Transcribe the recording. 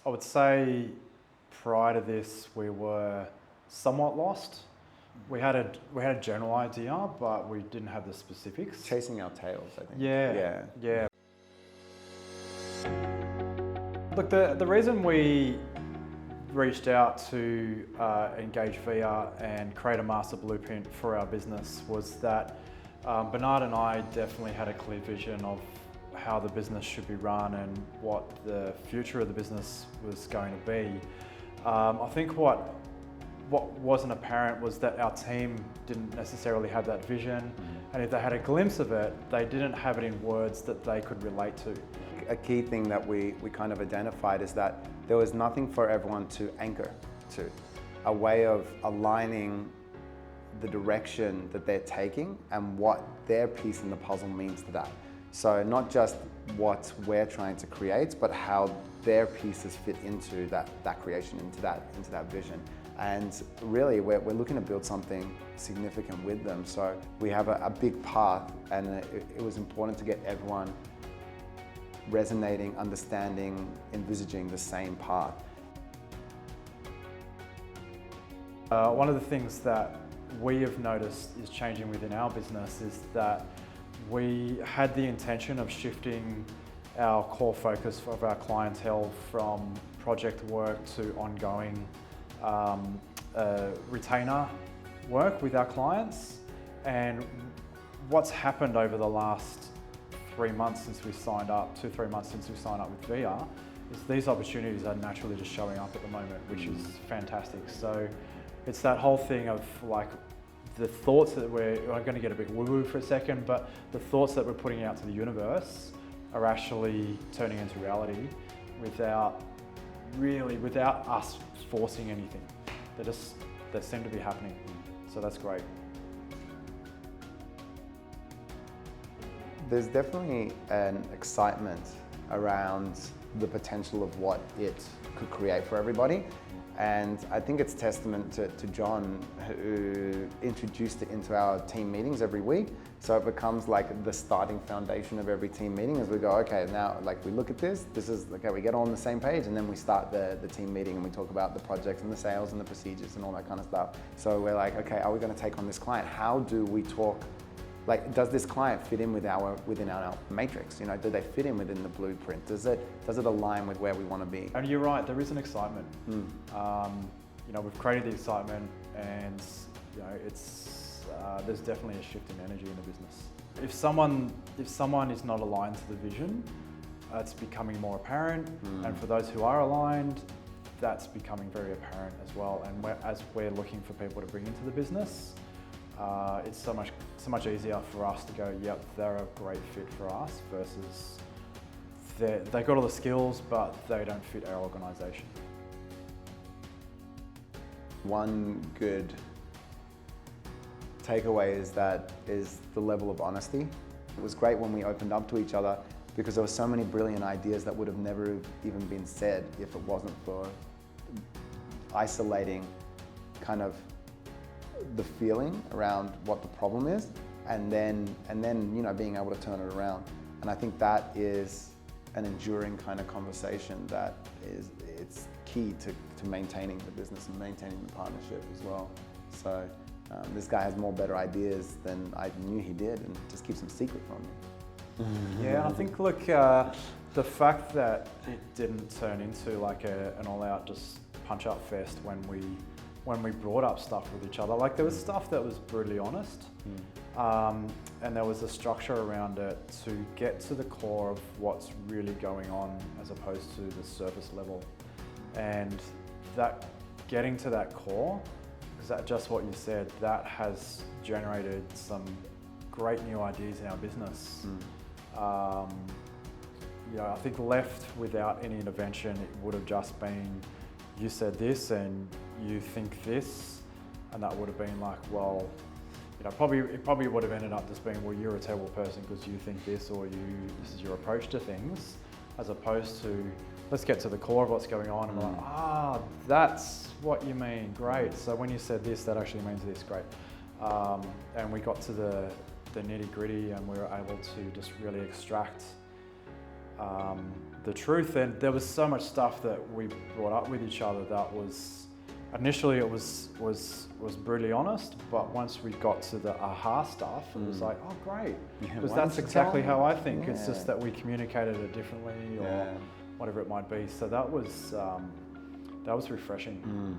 I would say prior to this, we were somewhat lost. We had a general idea, but we didn't have the specifics. Chasing our tails, I think. Yeah. Look, the reason we reached out to engage via and create a master blueprint for our business was that Bernard and I definitely had a clear vision of how the business should be run and what the future of the business was going to be. I think what wasn't apparent was that our team didn't necessarily have that vision, and if they had a glimpse of it, they didn't have it in words that they could relate to. A key thing that we kind of identified is that there was nothing for everyone to anchor to, a way of aligning the direction that they're taking and what their piece in the puzzle means to that. So not just what we're trying to create, but how their pieces fit into that creation, into that vision. And really, we're looking to build something significant with them. So we have a big path, and it was important to get everyone resonating, understanding, envisaging the same path. One of the things that we have noticed is changing within our business is that we had the intention of shifting our core focus of our clientele from project work to ongoing retainer work with our clients. And what's happened over the last 3 months since we signed up, 2-3 months since we signed up with VR, is these opportunities are naturally just showing up at the moment, which is fantastic. So it's that whole thing of like the thoughts that I'm going to get a bit woo-woo for a second, but the thoughts that we're putting out to the universe are actually turning into reality without us forcing anything. They seem to be happening. So that's great. There's definitely an excitement around the potential of what it could create for everybody. And I think it's testament to John, who introduced it into our team meetings every week. So it becomes like the starting foundation of every team meeting as we go, okay, now like we look at this is, okay, we get all on the same page, and then we start the team meeting and we talk about the projects and the sales and the procedures and all that kind of stuff. So we're like, okay, are we gonna take on this client? How do we talk? Like, does this client fit in within our matrix? You know, do they fit in within the blueprint? Does it align with where we want to be? And you're right, there is an excitement. You know, we've created the excitement, and you know, there's definitely a shift in energy in the business. If someone is not aligned to the vision, it's becoming more apparent, and for those who are aligned, that's becoming very apparent as well. And as we're looking for people to bring into the business, it's so much easier for us to go, yep, they're a great fit for us, versus they've got all the skills, but they don't fit our organisation. One good takeaway is the level of honesty. It was great when we opened up to each other, because there were so many brilliant ideas that would have never even been said if it wasn't for isolating kind of the feeling around what the problem is, and then you know, being able to turn it around. And I think that is an enduring kind of conversation that it's key to maintaining the business and maintaining the partnership as well. So this guy has better ideas than I knew he did, and just keeps them secret from me. Yeah, I think, look, the fact that it didn't turn into like an all-out just punch-up fest when we brought up stuff with each other. Like, there was stuff that was brutally honest, and there was a structure around it to get to the core of what's really going on, as opposed to the surface level. And that getting to that core, is that just what you said, that has generated some great new ideas in our business. You know, I think left without any intervention, it would have just been, you said this and you think this, and that would have been like, well, you know, it probably would have ended up just being, well, you're a terrible person because you think this, or this is your approach to things, as opposed to, let's get to the core of what's going on, and we're like, that's what you mean, great. So when you said this, that actually means this, great. And we got to the nitty gritty, and we were able to just really extract the truth. And there was so much stuff that we brought up with each other that was, initially it was brutally honest, but once we got to the aha stuff, it was like, oh great, because that's exactly how I think. It's just that we communicated it differently or whatever it might be. So that was refreshing.